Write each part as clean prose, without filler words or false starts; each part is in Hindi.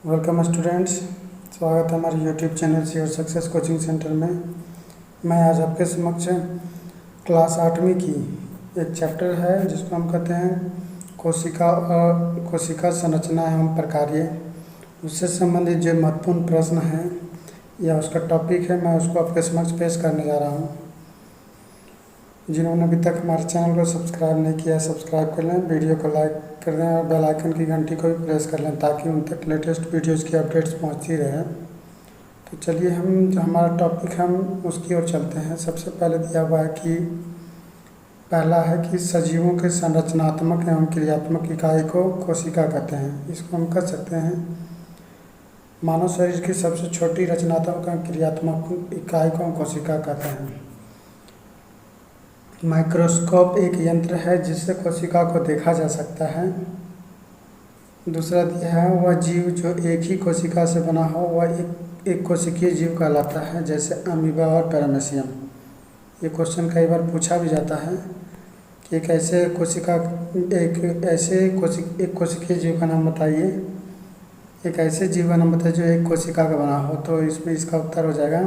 Welcome students. स्वागत है हमारे YouTube channel your success coaching centre में। मैं आज आपके समक्ष क्लास 8वीं की एक चैप्टर है जिसको हम कहते हैं कोशिका संरचना एवं प्रकार्य। उससे संबंधित जो महत्वपूर्ण प्रश्न हैं या उसका टॉपिक है, मैं उसको आपके समक्ष पेश करने जा रहा हूँ। जिन्होंने अभी तक हमारे चैनल को सब्सक्राइब नहीं किया है, सब्सक्राइब कर लें, वीडियो को लाइक कर दें और बेल आइकन की घंटी को भी प्रेस कर लें ताकि उन तक लेटेस्ट वीडियोज़ की अपडेट्स पहुंचती रहे। तो चलिए हम जो हमारा टॉपिक हम उसकी ओर चलते हैं। सबसे पहले दिया हुआ है कि पहला है कि सजीवों के संरचनात्मक एवं क्रियात्मक इकाई को कोशिका कहते हैं। इसको हम कह सकते हैं मानव शरीर की सबसे छोटी रचनात्मक एवं क्रियात्मक इकाई को हम कोशिका कहते हैं। माइक्रोस्कोप एक यंत्र है जिससे कोशिका को देखा जा सकता है। दूसरा दिया है वह जीव जो एक ही कोशिका से बना हो वह एक कोशिकीय जीव कहलाता है, जैसे अमीबा और पैरामीशियम। ये क्वेश्चन कई बार पूछा भी जाता है कि एक कोशिकीय जीव का नाम बताइए, एक ऐसे जीव का नाम बताइए जो एक कोशिका का बना हो। तो इसमें इसका उत्तर हो जाएगा।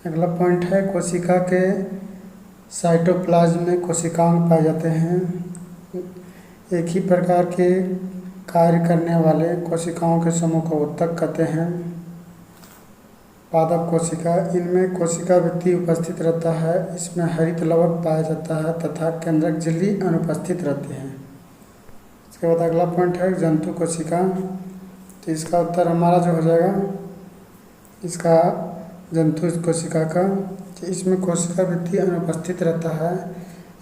अगला पॉइंट है कोशिका के साइटोप्लाज्म में कोशिकांग पाए जाते हैं। एक ही प्रकार के कार्य करने वाले कोशिकाओं के समूह को उत्तक कहते हैं। पादप कोशिका, इनमें कोशिका भित्ति उपस्थित रहता है, इसमें हरित लवक पाया जाता है तथा केंद्रक झिल्ली अनुपस्थित रहती है। इसके बाद अगला पॉइंट है जंतु कोशिका। तो इसका उत्तर हमारा जो हो जाएगा इसका जंतु कोशिका का, इसमें कोशिका भित्ति अनुपस्थित रहता है,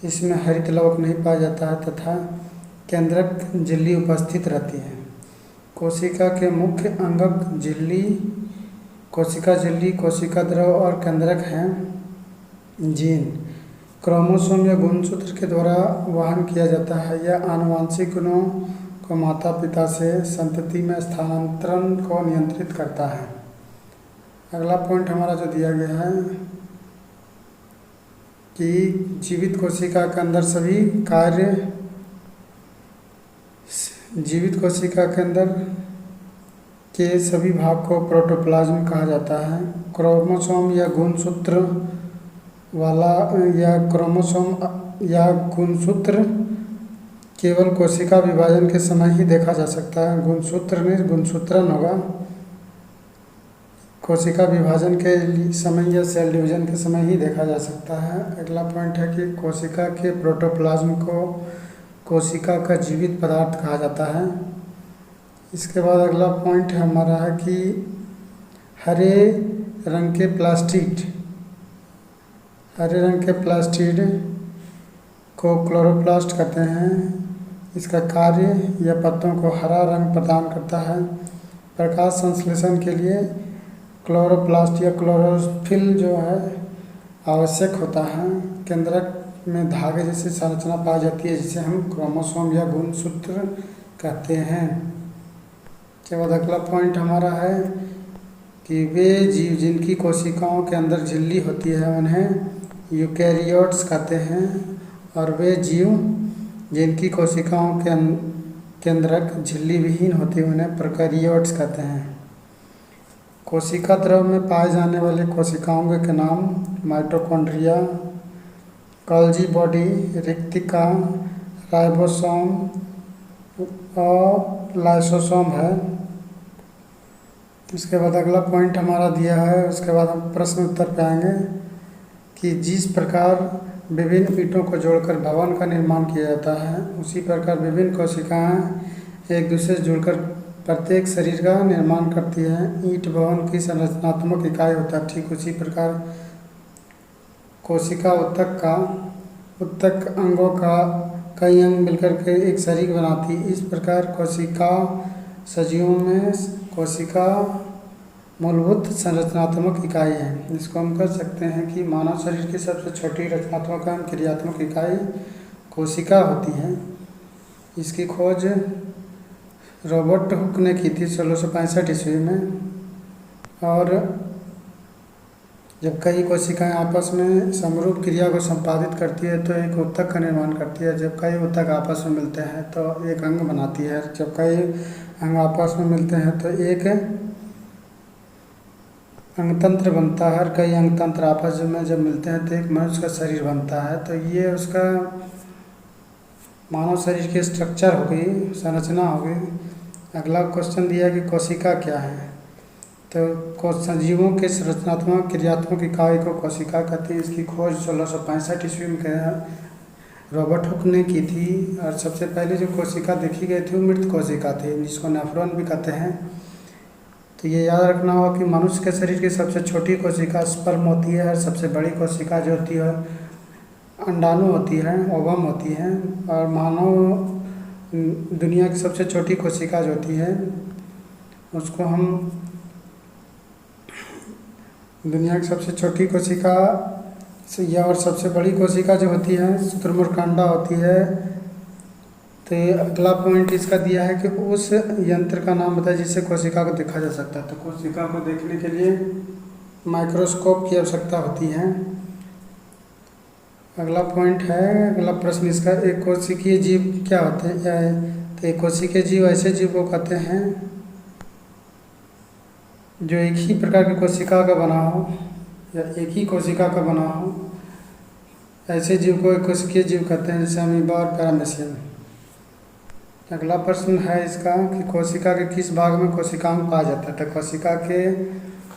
इसमें हरित लवक नहीं पाया जाता है तथा केंद्रक झिल्ली उपस्थित रहती है। कोशिका के मुख्य अंगक झिल्ली, कोशिका झिल्ली, कोशिका द्रव और केंद्रक हैं। जीन क्रोमोसोम या गुणसूत्र के द्वारा वहन किया जाता है। यह आनुवांशिक गुणों को माता पिता से संतति में स्थानांतरण को नियंत्रित करता है। अगला पॉइंट हमारा जो दिया गया है कि जीवित कोशिका के अंदर सभी कार्य, जीवित कोशिका के अंदर के सभी भाग को प्रोटोप्लाज्म कहा जाता है। क्रोमोसोम या गुणसूत्र वाला या गुणसूत्र केवल कोशिका विभाजन के समय ही देखा जा सकता है। गुणसूत्र नहीं, गुणसूत्रन होगा। कोशिका विभाजन के समय या सेल डिवीजन के समय ही देखा जा सकता है। अगला पॉइंट है कि कोशिका के प्रोटोप्लाज्म को कोशिका का जीवित पदार्थ कहा जाता है। इसके बाद अगला पॉइंट हमारा है कि हरे रंग के प्लास्टिड को क्लोरोप्लास्ट कहते हैं। इसका कार्य यह पत्तों को हरा रंग प्रदान करता है। प्रकाश संश्लेषण के लिए क्लोरोप्लास्ट या क्लोरोफिल जो है आवश्यक होता है। केंद्रक में धागे जैसी संरचना पाई जाती है जिसे हम क्रोमोसोम या गुणसूत्र कहते हैं। इसके बाद अगला पॉइंट हमारा है कि वे जीव जिनकी कोशिकाओं के अंदर झिल्ली होती है उन्हें यूकैरियोट्स कहते हैं, और वे जीव जिनकी कोशिकाओं के केंद्रक झिल्ली विहीन होती है उन्हें प्रोकैरियोट्स कहते हैं। कोशिका द्रव में पाए जाने वाले कोशिकाओं के नाम माइटोकॉन्ड्रिया, गोल्जी बॉडी, रिक्तिका, राइबोसोम और लाइसोसोम है। इसके बाद अगला पॉइंट हमारा दिया है, उसके बाद हम प्रश्न उत्तर पे आएंगे कि जिस प्रकार विभिन्न ईंटों को जोड़कर भवन का निर्माण किया जाता है उसी प्रकार विभिन्न कोशिकाएं एक दूसरे से जुड़कर प्रत्येक शरीर का निर्माण करती है। ईंट भवन की संरचनात्मक इकाई होता है। ठीक उसी प्रकार कोशिका उत्तक अंगों का कई अंग मिलकर के एक शरीर बनाती है। इस प्रकार कोशिका सजीवों में कोशिका मूलभूत संरचनात्मक इकाई है। जिसको हम कह सकते हैं कि मानव शरीर की सबसे छोटी रचनात्मक एवं क्रियात्मक इकाई कोशिका होती है। इसकी खोज रॉबर्ट हुक ने की थी 1665 ईस्वी में। और जब कई कोशिकाएं आपस में समरूप क्रिया को संपादित करती है तो एक उत्तक का निर्माण करती है। जब कई उत्तक आपस में मिलते हैं तो एक अंग बनाती है। जब कई अंग आपस में मिलते हैं तो एक अंगतंत्र बनता है, और कई अंगतंत्र आपस में जब मिलते हैं तो एक मनुष्य का शरीर बनता है। तो ये उसका मानव शरीर की स्ट्रक्चर हो गई, संरचना हो गई। अगला क्वेश्चन दिया है कि कोशिका क्या है। तो सजीवों के संरचनात्मक क्रियात्मक इकाई को कोशिका कहते हैं। इसकी खोज 1665 ईस्वी में रॉबर्ट हुक ने की थी, और सबसे पहले जो कोशिका देखी गई थी वो मृत कोशिका थी, जिसको नेफ्रॉन भी कहते हैं। तो ये याद रखना होगा कि मनुष्य के शरीर की सबसे छोटी कोशिका स्पर्म होती है, और सबसे बड़ी कोशिका जो होती है अंडाणु होती है, ओवम होती है। और मानव दुनिया की सबसे छोटी कोशिका जो होती है उसको हम दुनिया की सबसे छोटी कोशिका या और सबसे बड़ी कोशिका जो होती है शुतुरमुर्ग होती है। तो ये अगला पॉइंट इसका दिया है कि उस यंत्र का नाम बताए जिससे कोशिका को देखा जा सकता है। तो कोशिका को देखने के लिए माइक्रोस्कोप की आवश्यकता होती है। अगला पॉइंट है, अगला प्रश्न इसका, एक कोशिकीय जीव क्या होते हैं। तो एक कोशिकीय जीव ऐसे जीव को कहते हैं जो एक ही प्रकार की कोशिका का बना हो या एक ही कोशिका का बना हो, ऐसे जीव को एक कोशिकीय जीव कहते हैं, जैसे अमीबा और पैरामीशियम। अगला प्रश्न है इसका कि कोशिका के किस भाग में कोशिकांग पाया जाता है। तो कोशिका के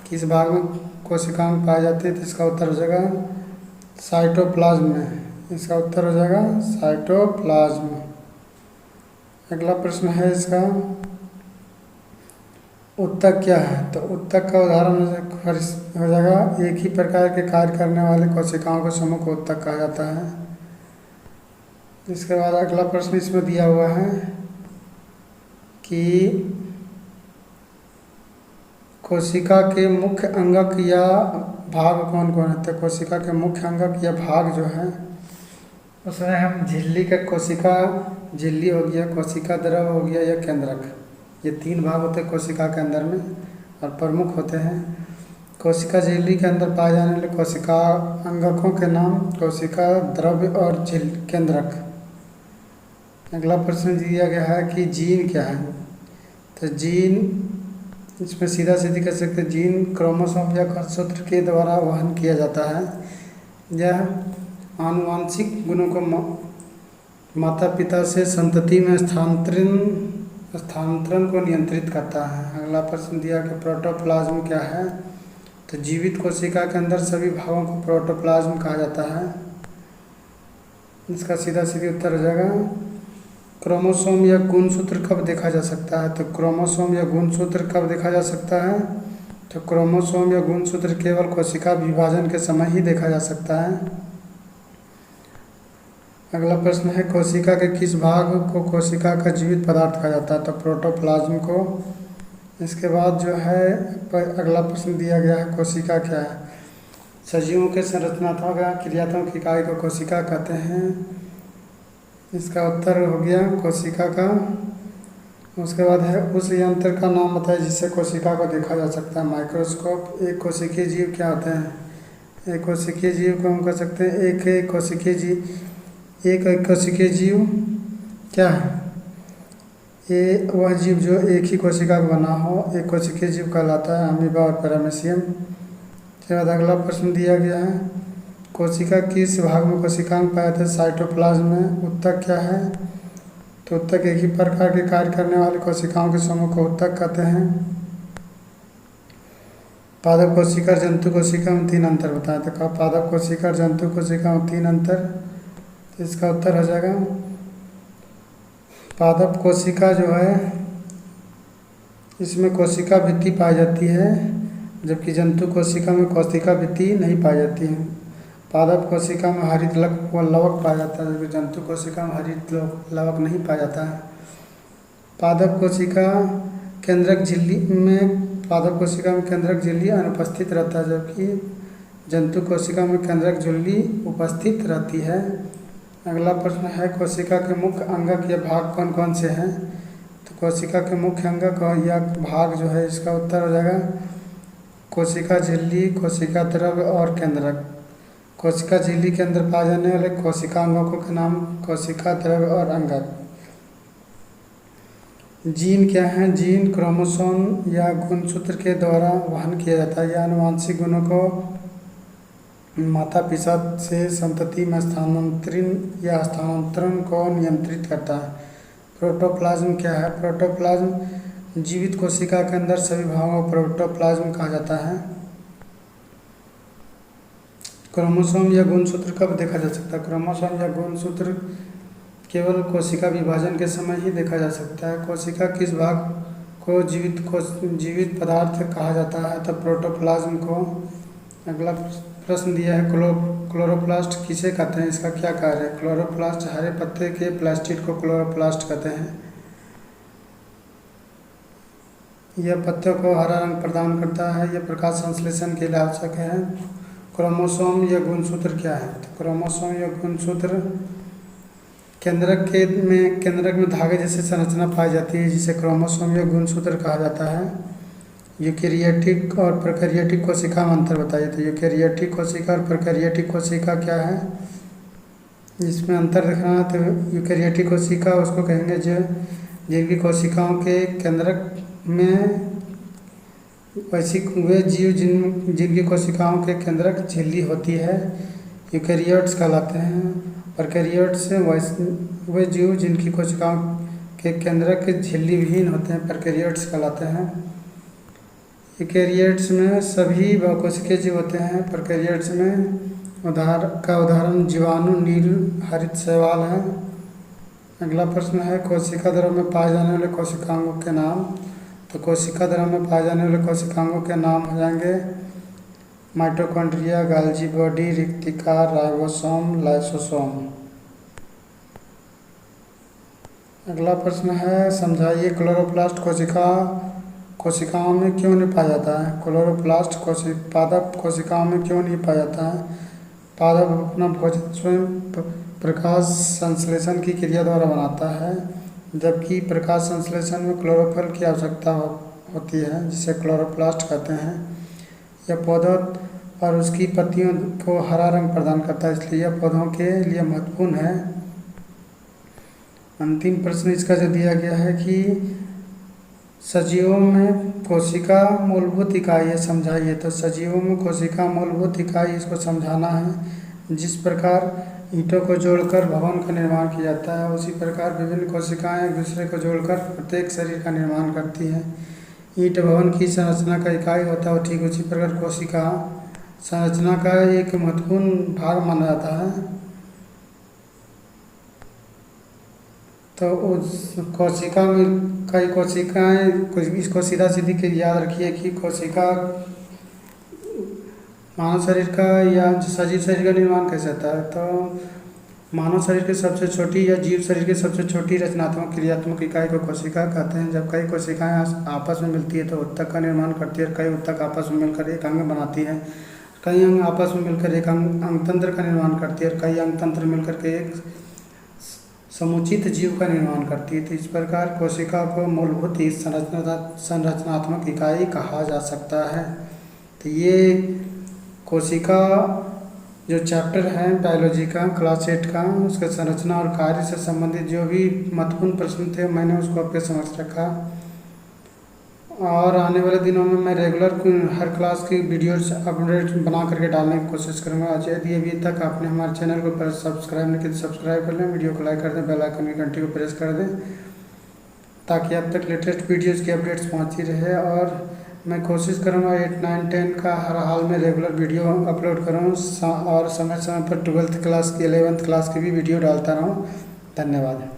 किस भाग में कोशिकांग पाए जाते हैं। तो इसका उत्तर हो जाएगा साइटोप्लाज्म में। इसका उत्तर हो जाएगा साइटोप्लाज्म। अगला प्रश्न है इसका, उत्तक क्या है। तो उत्तक का उदाहरण हो जाएगा एक ही प्रकार के कार्य करने वाले कोशिकाओं के समूह को उत्तक कहा जाता है। इसके बाद अगला प्रश्न इसमें दिया हुआ है कि कोशिका के मुख्य अंगक या भाग कौन कौन है। तो कोशिका के मुख्य अंगक या भाग जो है उसमें हम झिल्ली का कोशिका झिल्ली हो गया, कोशिका द्रव हो गया या केंद्रक, ये तीन भाग होते हैं कोशिका के अंदर में और प्रमुख होते हैं। कोशिका झिल्ली के अंदर पाए जाने वाले कोशिका अंगकों के नाम कोशिका द्रव्य और केंद्रक। अगला प्रश्न दिया गया है कि जीन क्या है। तो जीन इसमें सीधा सीधी कर सकते हैं, जीन क्रोमोसोम या गुणसूत्र के द्वारा वहन किया जाता है। यह आनुवांशिक गुणों को माता पिता से संतति में स्थानांतरण को नियंत्रित करता है। अगला प्रश्न दिया कि प्रोटोप्लाज्म क्या है। तो जीवित कोशिका के अंदर सभी भागों को प्रोटोप्लाज्म कहा जाता है। इसका सीधा सीधी उत्तर हो जाएगा क्रोमोसोम या गुणसूत्र कब देखा जा सकता है। तो क्रोमोसोम या गुणसूत्र कब देखा जा सकता है। तो क्रोमोसोम या गुणसूत्र केवल कोशिका विभाजन के समय ही देखा जा सकता है। अगला प्रश्न है कोशिका के किस भाग को कोशिका का जीवित पदार्थ कहा जाता है। तो प्रोटोप्लाज्म को। इसके बाद जो है अगला प्रश्न दिया गया है कोशिका क्या है। सजीवों के संरचनात्मक या क्रियात्मक इकाई को कोशिका कहते हैं। इसका उत्तर हो गया कोशिका का। उसके बाद है उस यंत्र का नाम बताए जिससे कोशिका को देखा जा सकता है। माइक्रोस्कोप। एक कोशिकीय जीव क्या होते हैं। एक कोशिकीय जीव को हम कह सकते हैं एक कोशिकीय जीव क्या है। ये वह जीव जो एक ही कोशिका का बना हो एक कोशिकीय जीव कहलाता है, अमीबा और पैरामीशियम। इसके बाद अगला प्रश्न दिया गया है कोशिका किस भाग में कोशिकांग पाए थे। साइटोप्लाज्म में। उत्तक क्या है। तो उत्तक एक ही प्रकार के कार्य करने वाले कोशिकाओं के समूह को उत्तक कहते हैं। पादप कोशिका और जंतु कोशिका में तीन अंतर बताएं। तो कहा पादप कोशिका और जंतु कोशिका में तीन अंतर। तो इसका उत्तर हो जाएगा पादप कोशिका जो है इसमें कोशिका भित्ति पाई जाती है, जबकि जंतु कोशिका में कोशिका भित्ति नहीं पाई जाती है। पादप कोशिका में हरित लवक पाया जाता है, जबकि जंतु कोशिका में हरित लवक नहीं पाया जाता है। पादप कोशिका केंद्रक झिल्ली में केंद्रक झिल्ली अनुपस्थित रहता है, जबकि जंतु कोशिका में केंद्रक झिल्ली उपस्थित रहती है। अगला प्रश्न है कोशिका के मुख्य अंगक या भाग कौन कौन से हैं। तो कोशिका के मुख्य अंगक या भाग जो है इसका उत्तर हो जाएगा कोशिका झिल्ली, कोशिका द्रव्य और केंद्रक। कोशिका झिल्ली के अंदर पाए जाने वाले कोशिका अंगकों के नाम कोशिका द्रव्य और अंगक। जीन क्या है? जीन क्रोमोसोम या गुणसूत्र के द्वारा वहन किया जाता है। यह आनुवांशिक गुणों को माता पिता से संतति में हस्तांतरण को नियंत्रित करता है। प्रोटोप्लाज्म क्या है? प्रोटोप्लाज्म जीवित कोशिका के अंदर सभी भागों को प्रोटोप्लाज्म कहा जाता है। क्रोमोसोम या गुणसूत्र कब देखा जा सकता है? क्रोमोसोम या गुणसूत्र केवल कोशिका विभाजन के समय ही देखा जा सकता है। कोशिका किस भाग को जीवित पदार्थ कहा जाता है? तो प्रोटोप्लाज्म को। अगला प्रश्न दिया है, क्लोरोप्लास्ट किसे कहते हैं? इसका क्या कार्य है? क्लोरोप्लास्ट हरे पत्ते के प्लास्टिड को क्लोरोप्लास्ट कहते हैं। यह पत्तों को हरा रंग प्रदान करता है। यह प्रकाश संश्लेषण के लिए आवश्यक है। क्रोमोसोम या गुणसूत्र क्या है? तो क्रोमोसोम या गुणसूत्र केंद्रक में धागे जैसे संरचना पाई जाती है, जिसे क्रोमोसोम या गुणसूत्र कहा जाता है। यूकेरियोटिक और प्रोकैरियोटिक कोशिका में अंतर बताइए। तो यूकेरियोटिक कोशिका और प्रोकैरियोटिक कोशिका क्या है, इसमें अंतर देखना है। तो यूकेरियोटिक कोशिका उसको कहेंगे जो जिनकी कोशिकाओं के केंद्रक में वैसी वे जीव जिनकी कोशिकाओं के केंद्रक झिल्ली होती है, यूकेरियोट्स कहलाते हैं। प्रोकैरियोट्स वे जीव जिनकी कोशिकाओं के केंद्रक झिल्ली विहीन होते हैं, प्रोकैरियोट्स कहलाते हैं। यूकेरियोट्स में सभी बहुकोशिकीय जीव होते हैं। प्रोकैरियोट्स में उदाहरण जीवाणु, नील हरित शैवाल है। अगला प्रश्न है, कोशिका द्रव में पाए जाने वाले कोशिकांगों के नाम। तो कोशिका द्रव में पाए जाने वाले कोशिकांगों के नाम हो जाएंगे माइटोकॉन्ड्रिया, गोल्गी बॉडी, रिक्तिका, राइबोसोम, लाइसोसोम। अगला प्रश्न है, समझाइए क्लोरोप्लास्ट कोशिकाओं में क्यों नहीं पाया जाता है? क्लोरोप्लास्ट पादप कोशिकाओं में क्यों नहीं पाया जाता है? पादप अपना भोजन स्वयं प्रकाश संश्लेषण की क्रिया द्वारा बनाता है, जबकि प्रकाश संश्लेषण में क्लोरोफिल की आवश्यकता होती है, जिसे क्लोरोप्लास्ट कहते हैं। यह पौधों और उसकी पत्तियों को हरा रंग प्रदान करता है, इसलिए यह पौधों के लिए महत्वपूर्ण है। अंतिम प्रश्न इसका जो दिया गया है कि सजीवों में कोशिका मूलभूत इकाई है, समझाइए। तो सजीवों में कोशिका मूलभूत इकाई, इसको समझाना है। जिस प्रकार ईंटों को जोड़कर भवन का निर्माण किया जाता है, उसी प्रकार विभिन्न कोशिकाएं एक दूसरे को जोड़कर प्रत्येक शरीर का निर्माण करती हैं। ईंट भवन की संरचना का इकाई होता है, और ठीक उसी प्रकार कोशिका संरचना का एक महत्वपूर्ण भाग माना जाता है। तो उस कोशिका में कई कोशिकाएं, इसको सीधा सीधी के याद रखिए कि कोशिका मानव शरीर का या सजीव शरीर का निर्माण कैसे होता है। तो मानव शरीर की सबसे छोटी या जीव शरीर की सबसे छोटी रचनात्मक क्रियात्मक इकाई को कोशिका कहते हैं। जब कई कोशिकाएं आपस में मिलती है तो उत्तक का निर्माण करती है, और कई उत्तक आपस में मिलकर एक अंग बनाती है। कई अंग आपस में मिलकर एक अंगतंत्र का निर्माण करती है, और कई अंगतंत्र मिलकर के एक समुचित जीव का निर्माण करती है। तो इस प्रकार कोशिका को मूलभूत संरचनात्मक इकाई कहा जा सकता है। तो ये कोशिका जो चैप्टर है बायोलॉजी का क्लास 8 का, उसके संरचना और कार्य से संबंधित जो भी महत्वपूर्ण प्रश्न थे, मैंने उसको आपके समक्ष रखा। और आने वाले दिनों में मैं रेगुलर हर क्लास की वीडियोस अपडेट बना करके डालने की कोशिश करूँगा। यदि अभी तक आपने हमारे चैनल को सब्सक्राइब नहीं किया तो सब्सक्राइब कर लें, वीडियो को लाइक कर दें, बेल आइकन की घंटी को प्रेस कर दें, ताकि अब तक लेटेस्ट वीडियोस की अपडेट्स पहुँचती रहे। और मैं कोशिश करूँगा 8, 9, 10 का हर हाल में रेगुलर वीडियो अपलोड करूँ, और समय समय पर 12th क्लास की 11th क्लास की भी वीडियो डालता रहूँ। धन्यवाद।